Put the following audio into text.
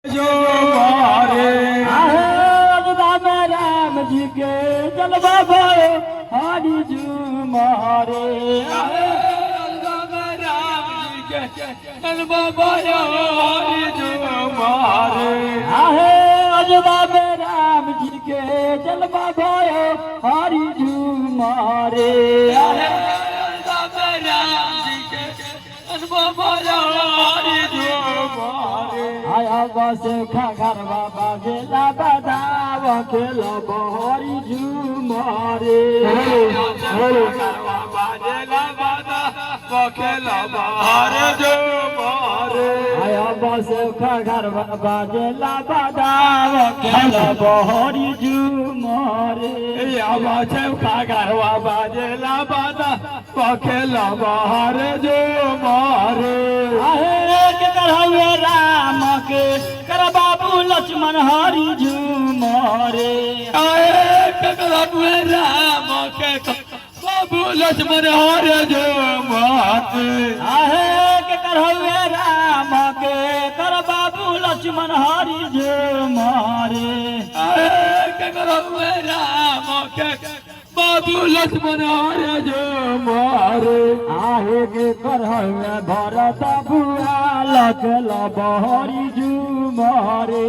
जो मारे राम जी के जलवा भाई हरि जू मारे आहे अजबा में राम जी के जलवा भाई हरि जू मारे आया बस खगर बाबा गेला बदाव खेलो बहरी झूमरे आया बस खगर बाबा गेला बदाव खेलो बहरी झूमरे खगर बाबा जेला बादा पखेला बाहर जो मारे राम के कर बाबू लक्ष्मण हरि झूमरे राम के बाबू लक्ष्मण हर जो माते के कर राम के कर बाबू लक्ष्मण हरि झूमरे राम के बाबू लक्ष्मण हर जो मारे आहे के कर भरत भुआ लखल बहरी झूमरे।